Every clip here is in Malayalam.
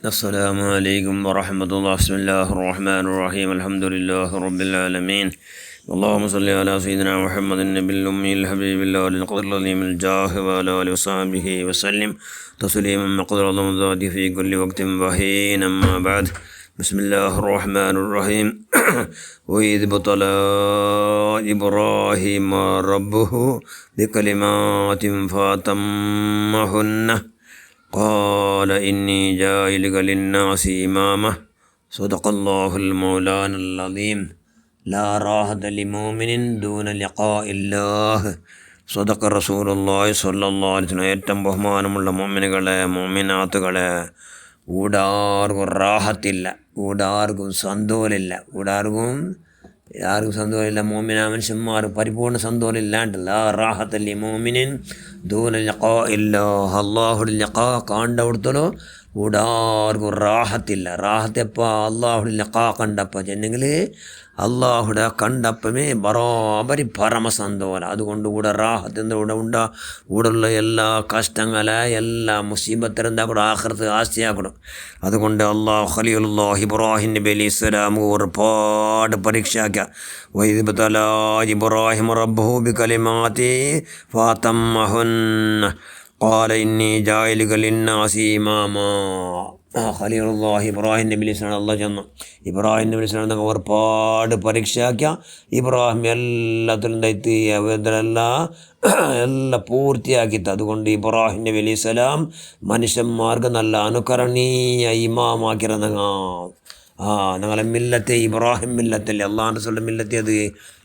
السلام عليكم ورحمة الله. بسم الله الرحمن الرحيم. الحمد لله رب العالمين. اللهم صل على سيدنا محمد النبي الأمي الحبيب الله القدر العظيم الجاه وعلى آله وصحبه وسلم تسليما مقدر الله ذاته في كل وقت وحين. أما بعد. بسم الله الرحمن الرحيم. وإذ ابتلى إبراهيم ربه بكلمات فأتمهن قال إني جاعلك للناس إماما. صدق الله المولانا العظيم. لا راحة لمؤمن دون لقاء الله. صدق رسول الله صلى الله عليه وسلم. ഏറ്റവും ബഹുമാനമുള്ള മുഅ്മിനുകളെ മുഅ്മിനാത്തുകളെ, ഊടാർക്കും റാഹത്തില്ല, ഊടാർക്കും സന്തോഷമില്ല, ആർക്കും സന്തോഷമില്ല. മോമിന മനുഷ്യന്മാർ പരിപൂർണ്ണ സന്തോഷം ഇല്ലാണ്ടല്ല. റാഹത്തല്ലി മോമിനിൻ ദൂന ലഖാ ഇല്ലാ. അള്ളാഹുടെ ലഖാ കാണ്ടവിടുത്തലോ ഊടാർക്കും റാഹത്തില്ല. റാഹത്ത് എപ്പോൾ? അള്ളാഹുടെ ലഖാ കണ്ടപ്പോൾ ചെന്നെങ്കിൽ അള്ളാഹുടെ കണ്ടപ്പമേ ബറാബരി പരമസന്തോഷം. അതുകൊണ്ട് കൂടെ റാഹത്തിൻ്റെ കൂടെയുള്ള എല്ലാ കഷ്ടങ്ങളെ എല്ലാ മുസീബത്തിലും എന്താ കൂടെ ആഖിറത്ത് ആസ്തിയാക്കണം. അതുകൊണ്ട് അള്ളാഹു ഖലീലുല്ലാഹ് ഇബ്രാഹിം നബി അലൈഹിസ്സലാം ഒരുപാട് പരീക്ഷയാക്കുക. വഇദ് ഇബ്തലാ ഇബ്രാഹിം റബ്ബഹു ബികലിമാതി ഫഅതമ്മഹുന്ന ഖാല ഇന്നി ജാഇലുക ലിന്നാസി ഇമാമാ. ഖലീലുല്ലാഹി ഇബ്രാഹിം നബി അലൈഹിസ്സലാം അള്ളാഹ് ചെന്നു ഇബ്രാഹിം നബി അലൈഹിസ്സലാം എന്നൊക്കെ ഒരുപാട് പരീക്ഷയാക്കിയ ഇബ്രാഹിം എല്ലാത്തിലും എന്തായിട്ട് എല്ലാം പൂർത്തിയാക്കിയിട്ട്. അതുകൊണ്ട് ഇബ്രാഹിം നബി അലൈഹിസ്സലാം മനുഷ്യന്മാർക്ക് നല്ല അനുകരണീയ ഇമാമാക്കിറങ്ങ. ഞങ്ങളെ മില്ലത്തെ ഇബ്രാഹിം മില്ലത്തല്ലേ, അള്ളാഹുവിൻ്റെ റസൂലിൻ്റെ മില്ലത്തെ. അത്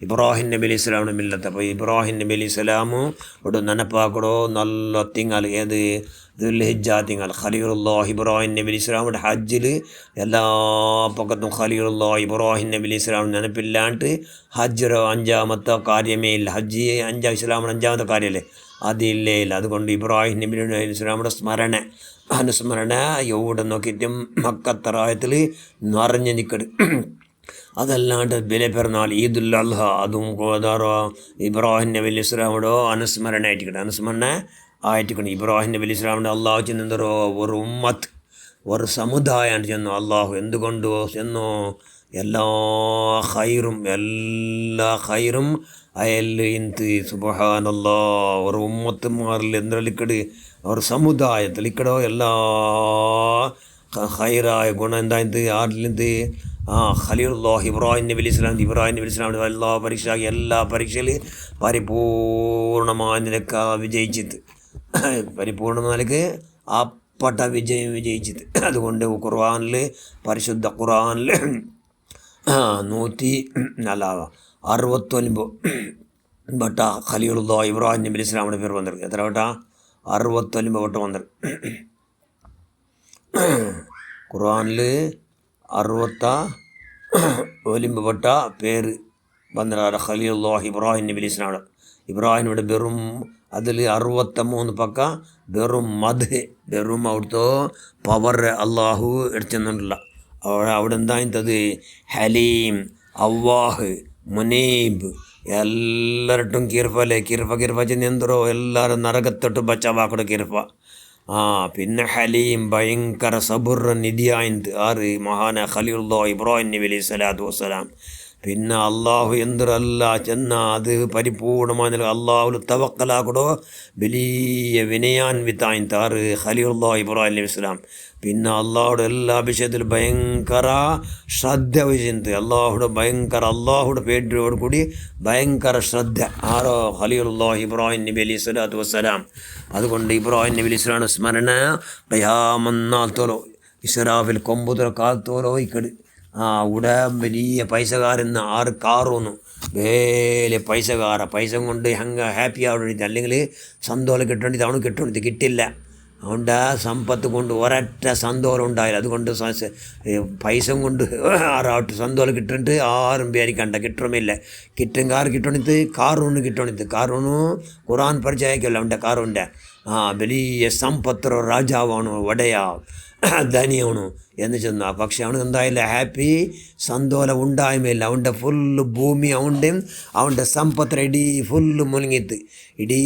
ഇബ്രാഹിം നബി അലൈഹി സ്വലാമിൻ്റെ മില്ലത്ത്. അപ്പോൾ ഇബ്രാഹിം നബി അലൈഹി സ്വലാമു ഇവിടെ നനപ്പാക്കടോ നല്ല തിങ്കൾ, ഏത് ദുൽഹിജ്ജ തിങ്കൾ. ഖലീലുല്ലാഹ് ഇബ്രാഹിം നബി അലൈഹി സ്വലാമിൻ്റെ ഹജ്ജിൽ എല്ലാ പക്കത്തും ഖലീലുല്ലാഹ് ഇബ്രാഹിം നബി അലൈഹി സ്വലാം നനപ്പില്ലാണ്ട് ഹജ്ജ് അഞ്ചാമത്തെ കാര്യമേ ഇല്ല. ഹജ്ജ് ഇസ്ലാമിൻ്റെ അഞ്ചാമത്തെ കാര്യമല്ലേ, അതില്ലേ ഇല്ല. അതുകൊണ്ട് ഇബ്രാഹിം നബി അലൈഹി സ്വലാമിൻ്റെ അനുസ്മരണ എവിടെ നോക്കിയിട്ടും മക്കത്തറായത്തിൽ നിറഞ്ഞു നിൽക്കട്. അതല്ലാണ്ട് ബലിപെരുന്നാൾ ഈദുൽ അദ്ഹ അതും ഇബ്രാഹിം നബി അലൈഹി സ്വലാമിയുടെ അനുസ്മരണ ആയിട്ടിക്കണം. ഇബ്രാഹിം നബി അലൈഹി സ്വലാമിൻ്റെ അള്ളാഹു ചെന്നെന്തോ ഒരു ഉമ്മത്ത്, ഒരു സമുദായമാണ് ചെന്നു. അള്ളാഹു എന്തുകൊണ്ടോ ചെന്നോ എല്ലാ ഖൈറും അയൽ ഇന്ത് സുബ്ഹാനല്ലാ. ഒരു ഉമ്മത്തുമാരിൽ എന്തെളിക്കട് ഒരു സമുദായത്തിൽ ഇക്കടോ എല്ലാ ഖൈറായ ഗുണം എന്തായത് ആരിലെന്ത് ഖലീലുല്ലാഹ് ഇബ്രാഹിം നബി അലൈഹി സ്വലാമിൻ്റെ എല്ലാ പരീക്ഷയിൽ പരിപൂർണമായ നിലക്ക് വിജയിച്ചിട്ട്, പരിപൂർണമായ നിലക്ക് അപ്പട്ട വിജയിച്ചിട്ട്. അതുകൊണ്ട് പരിശുദ്ധ ഖുർആനിൽ 169 വട്ട ഖലീലുല്ലാഹ് ഇബ്രാഹിം നബി അലൈഹി സ്വലാമിൻ്റെ പേര് വന്നിருக்கு. എത്ര വട്ട? 69 വട്ടം വന്നിருக்கு. ഖുർആനിൽ 69 വട്ട പേര് വന്നിട്ട് ഖലീലുല്ലാഹ് ഇബ്രാഹിം നബി അലൈഹി സ്വലാം. ഇബ്രാഹിമിയുടെ വെറും അതിൽ 63 പക്ക വെറും വെറും അവിടുത്തെ പവർ അള്ളാഹു എടുത്തുന്നില്ല. അവിടെ എന്തായത് ഹലീം, അവ്വാഹ്, മുനീബ് എല്ലാരട്ടും കിർഫ ചെന്നെന്തോ എല്ലാവരും നരകത്തൊട്ട് ബച്ചാവാക്കട കിർഫ. പിന്നെ ഹലീം ഭയങ്കര സബുർ നിധിയായത് ആറ് മഹാന ഖലീലുല്ലാഹ് ഇബ്രാഹിം നബി അലൈഹി സ്വലാത്തു വസ്സലാം. പിന്നെ അള്ളാഹു എന്തൊരല്ല ചെന്നാൽ അത് പരിപൂർണമായ അള്ളാഹു തവക്കലാക്കടോ വലിയ വിനയാൻവിത്തായത് ആറ് ഖലീലുല്ലാഹ് ഇബ്രാഹിം നബി സ്വലാം. പിന്നെ അള്ളാഹുടെ എല്ലാ വിഷയത്തിലും ഭയങ്കര ശ്രദ്ധ വഹിച്ചത്. അള്ളാഹുടെ പേടിയോട് കൂടി ഭയങ്കര ശ്രദ്ധ ആരോ ഖലീലുല്ലാഹ് ഇബ്രാഹിം നബി അലൈഹി സ്വലാത്തു വസ്സലാം. അതുകൊണ്ട് ഇബ്രാഹിം നബി അലൈഹി സ്വലാം സ്മരണ ഖിയാമന്നാത്തോലോ ഇസ്രാഫിൽ കൊമ്പുതുറ കാത്തോലോ ഇക്കട്. ഇവിടെ വലിയ പൈസക്കാരെന്ന് ആറ് കാറോന്നു വലിയ പൈസ കൊണ്ട് ഹാപ്പി ആവേണ്ടി, അല്ലെങ്കിൽ സന്തോഷം കിട്ടേണ്ടത് അവന് കിട്ടില്ല. അതുകൊണ്ട് സമ്പത്ത് കൊണ്ട് ഒരൊറ്റ സന്തോഷം ഉണ്ടായില്ല. അതുകൊണ്ട് പൈസ കൊണ്ട് ആറാട്ട് സന്തോഷം കിട്ടിട്ട് ആരും വിചാരിക്കണ്ട കിട്ടുമില്ല. കിട്ടും കിട്ടണിത്ത് കാറൂണ് ഖുർആൻ പരിചയക്കല്ല. അവൻ്റെ കാറുണ്ട് വലിയ സമ്പത്ര രാജാവാണോ വടയാ ധനിയാണോ എന്ന് ചെന്നു. പക്ഷെ അവന് എന്തായില്ല ഹാപ്പി സന്തോഷം ഉണ്ടായ്മയില്ല. അവൻ്റെ ഫുള്ള് ഭൂമി അവൻ്റെ സമ്പത്ര ഇടീ ഫുള്ള് മുಳುങ്ങിത്ത്. ഇടീ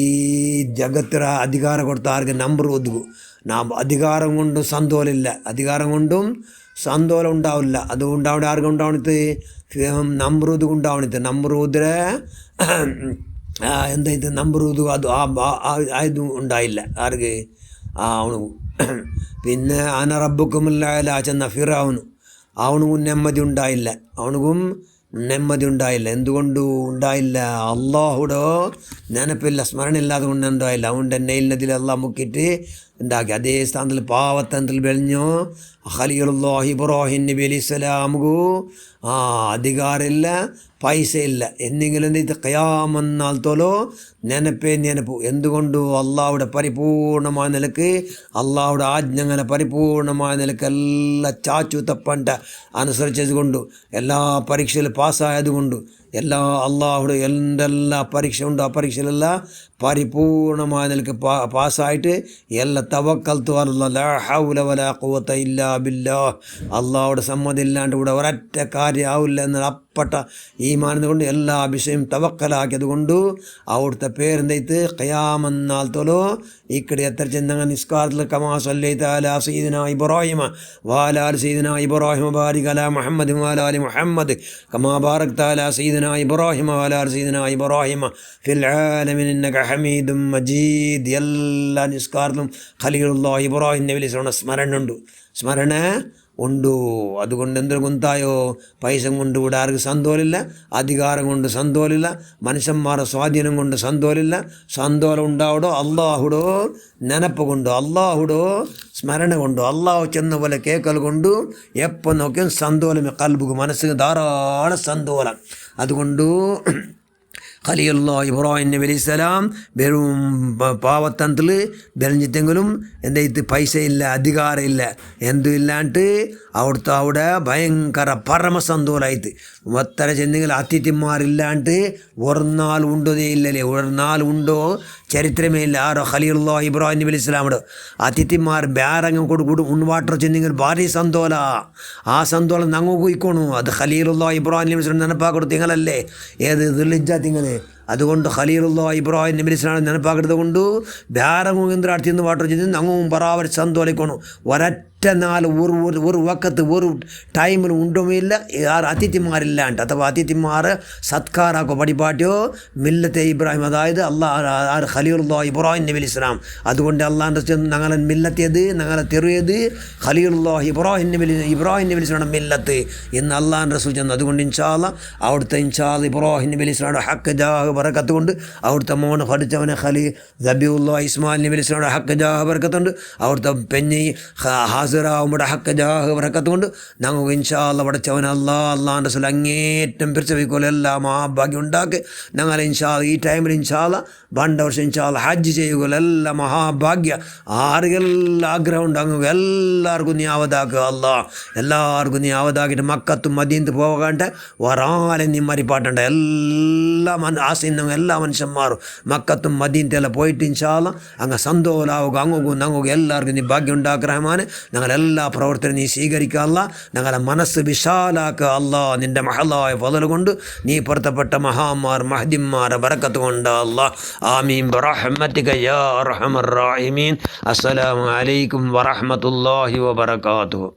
ജഗത്തിര അധികാരം കൊടുത്ത ആർക്ക് നമ്പർ ഒതുക്കും. നാം അധികാരം കൊണ്ടും സന്തോലില്ല, അധികാരം കൊണ്ടും സന്തോലം ഉണ്ടാവില്ല. അത് ഉണ്ടാവണ ആർക്കും ഉണ്ടാവണത്? നമ്രൂദ് ഉണ്ടാവണത്. നമ്രൂദിനെ എന്തായത് നമ്രൂദ് അത് ആയതും ഉണ്ടായില്ല ആർക്ക്? അവന്. പിന്നെ അന റബ്ബുക്കുമില്ല ചെന്ന ഫിറൗനും അവനും നെമ്മതി ഉണ്ടായില്ല, അവനും നെമ്മതി ഉണ്ടായില്ല. എന്തുകൊണ്ട് ഉണ്ടായില്ല? അള്ളാഹുടെ നെനപ്പില്ല, സ്മരണ ഇല്ലാതെ കൊണ്ട് ഉണ്ടായില്ല. അവൻ്റെ നെയിലിനതിൽ അള്ളാഹ് മുക്കിയിട്ട് ഉണ്ടാക്കി. അതേ സ്ഥാനത്തിൽ പാവത്തനത്തിൽ വെളിഞ്ഞോ ഖലീലുല്ലാഹി ഇബ്രാഹിം നബി അലൈഹി സ്വലാമുകു അധികാരമില്ല, പൈസ ഇല്ല. എന്തെങ്കിലും എന്ത് ഖിയാമത്ത് തോലോ നെനപ്പു. എന്തുകൊണ്ടു? അള്ളാഹുടെ പരിപൂർണമായ നിലക്ക്, അള്ളാഹുടെ ആജ്ഞങ്ങനെ പരിപൂർണമായ നിലക്ക് എല്ലാ ചാച്ചു തപ്പണ്ട അനുസരിച്ചത് കൊണ്ടു, എല്ലാ പരീക്ഷയിൽ പാസ്സായതുകൊണ്ട്, എല്ലാ അള്ളാഹുടെ എന്തെല്ലാ പരീക്ഷ ഉണ്ട് ആ പരീക്ഷയിലെല്ലാം പരിപൂർണമായ നിലക്ക് പാസ്സായിട്ട് എല്ലാ തവക്കൽത്തു അലല്ലാഹ് ലാ ഹൗല വലാ ഖുവത ഇല്ലാ ബില്ലാഹ്. അള്ളാഹുടെ സമ്മതം ഇല്ലാണ്ട് ഇവിടെ ഒരൊറ്റ കാര്യം ആവില്ല എന്ന അപ്പട്ട ഈമാനത് കൊണ്ട് എല്ലാ വിഷയം തവക്കലാക്കിയത് കൊണ്ട് അവിടുത്തെ പേരെന്തൈത്ത് ഖിയാമത്ത് തോലോ ഇക്കടെ എത്ര ചെന്നങ്ങ നിസ്കാരത്തിൽ കമാ സല്ലൈത അലാ സയ്യിദിനാ ഇബ്രാഹിമ വഅലാ ആലി സയ്യിദിനാ ഇബ്രാഹിമ ബാരിക് അലാ മുഹമ്മദ് വഅലാ ആലി മുഹമ്മദ് കമാ ബാറക്ത അലാ സയ്യിദിനാ ഇബ്രാഹിമ വഅലാ ആലി സയ്യിദിനാ ഇബ്രാഹിമ ഫിൽ ആലമീൻ ഇന്നക ഹമീദും മജീദ്. എല്ലാ നിസ്കാരത്തിലും ഖലീലുല്ലാഹി ഇബ്രാഹിം നബി അലൈഹി സ്വലാം സ്മരണ ഉണ്ട്. അതുകൊണ്ട് എന്തൊരു ഗുന്തായോ? പൈസ കൊണ്ട് ഇവിടെ ആർക്ക് സന്തോലില്ല, അധികാരം കൊണ്ട് സന്തോലില്ല, മനുഷ്യന്മാരുടെ സ്വാധീനം കൊണ്ട് സന്തോലില്ല. സന്തോലം ഉണ്ടാവിടോ അള്ളാഹുടോ നെനപ്പ് കൊണ്ടോ, അള്ളാഹുടോ സ്മരണ കൊണ്ടോ, അള്ളാഹു ചെന്ന പോലെ കേക്കൽ കൊണ്ടു എപ്പോൾ നോക്കിയും സന്തോലമേ കൽബുക്ക് മനസ്സിന് ധാരാളം സന്തോലം. അതുകൊണ്ട് ഖലീലുല്ലാഹി ഇബ്രാഹിം നബി അലൈഹി സ്വലാം വെറും പാവത്തനത്തിൽ വെളിഞ്ഞിട്ടെങ്കിലും എന്തായിട്ട് പൈസ ഇല്ല, അധികാരം ഇല്ല, എന്തും ഇല്ലാണ്ട് അവിടെ ഭയങ്കര പരമസന്തോഷമായിട്ട് ഒത്തര ചെന്നെങ്കിൽ അതിഥിമാരില്ലാണ്ട് ഒരു നാൾ ഉണ്ടോതേ ഇല്ലല്ലേ, ഒരു നാൾ ഉണ്ടോ ചരിത്രമേ ഇല്ല. ആരോ ഖലീലുല്ലാഹി ഇബ്രാഹിം നബി അലൈഹി സ്വലാമുടെ അതിഥിമാർ ബേരങ്ങം കൊടുക്കൂടും ഉൺവാട്ടർ ചെന്നെങ്കിൽ ഭാരി സന്തോല. ആ സന്തോളം ഞങ്ങൾ പോയിക്കോണു. അത് ഖലീലുല്ലാഹി ഇബ്രാഹിം നബി അലൈഹി സ്വലാം നെനപ്പാക്കൊടു തിങ്ങളല്ലേ, ഏത് ദുൽഹിജ്ജ തിങ്ങൾ. അതുകൊണ്ട് ഖലീലുല്ലാഹി ഇബ്രാഹിം നബി അലൈഹി സ്വലാം നെനപ്പാക്കുന്നത് കൊണ്ട് ബേരങ്ങും എന്തിനടുത്ത് വാട്ടർ ചെന്ന് ഞങ്ങളും ബറാബർ സന്തോലിക്കോണു. ഒരൊറ്റ നാൾ ഒരു വക്കത്ത് ഒരു ടൈമിൽ ഉണ്ടുമില്ല അതിഥിമാരില്ലാണ്ട്, അഥവാ അതിഥിമാർ സത്കാരാക്കോ പടിപാട്ടിയോ മില്ലത്തെ ഇബ്രാഹിം, അതായത് അള്ളാഹ് ഖലീലുല്ലാഹി ഇബ്രാഹിം നബി അലൈഹി സ്വലാം. അതുകൊണ്ട് അള്ളാഹിൻ്റെ ഞങ്ങളെ മില്ലത്തേത് ഞങ്ങളെ തെറിയത് ഖലീലുല്ലാഹി ഇബ്രാഹിം നബി അലൈഹി സ്വലാം മില്ലത്ത് എന്ന് അള്ളാഹിൻ്റെ റസൂൽ ചെന്നു. അതുകൊണ്ട് ഇൻഷാ അല്ലാഹ് അവിടുത്തെ ഇബ്രാഹിം നബി അലൈഹി സ്വലാമിൻ്റെ ഹക്ക് ജാഹ് ബറക്കത്ത് കൊണ്ട് അവിടുത്തെ മോനെ പഠിച്ചവനെ സബീഉല്ലാഹി ഇസ്മായിൽ നബി അലൈഹി സ്വലാമിൻ്റെ ഹക്ക് ജാഹ് ബറക്കത്തുണ്ട്. അവിടുത്തെ പെഞ്ഞി ഹാസിറാവുമ്പോൾ ഹക്ക് ജാഹ് ബറക്കത്ത് കൊണ്ട് ഞങ്ങൾക്ക് ഇൻഷാ അല്ലാഹ് പഠിച്ചവൻ അള്ളാഹിൻ്റെ റസൂൽ അങ്ങേറ്റം പിരിച്ചവയ്ക്കോലെ എല്ലാ മഹാഭാഗ്യം ഉണ്ടാക്കി ഞങ്ങൾ ഇൻഷാ അല്ലാഹ് ഈ ടൈമിൽ ഇൻഷാ അല്ലാഹ് പണ്ട വർഷം ഇൻഷാ അല്ലാഹ് ഹജ്ജ് ചെയ്യുകയുള്ള എല്ലാ മഹാഭാഗ്യ ആർക്കെല്ലാം ആഗ്രഹം ഉണ്ട് അങ്ങ് എല്ലാവർക്കും നീ അവതാക്കുക. എല്ലാവർക്കും നീ അവതാക്കിയിട്ട് മക്കത്തും മദീനത്ത് പോകാണ്ട് ഒരാളെ നീ മരിപ്പാട്ടണ്ട. എല്ലാ ആശയം എല്ലാ മനുഷ്യന്മാരും മക്കത്തും മദീനത്തെല്ലാം പോയിട്ട് ഇൻഷാ അല്ലാഹ് അങ്ങ് സന്തോഷാവുക. അങ്ങും ഞങ്ങൾക്ക് എല്ലാവർക്കും നീ ഭാഗ്യം ഉണ്ടാക്കുക റഹ്മാനെ. ഞങ്ങളെല്ലാ പ്രവർത്തനം നീ സ്വീകരിക്കുക അല്ലാ. ഞങ്ങളെ മനസ്സ് വിശാലാക്കുക അല്ലാ. നിൻ്റെ മഹലായ ഫളൽ കൊണ്ട് നീ പുറത്തപ്പെട്ട മഹാന്മാർ മഹ്ദിമാരെ ബറക്കത്ത് കൊണ്ട് അല്ലാ. ആമീൻ ബിറഹ്മതിക യാ അർഹമർ റഹീമീൻ. അസ്സലാമു അലൈക്കും വറഹ്മത്തുള്ളാഹി വബറകാതുഹു.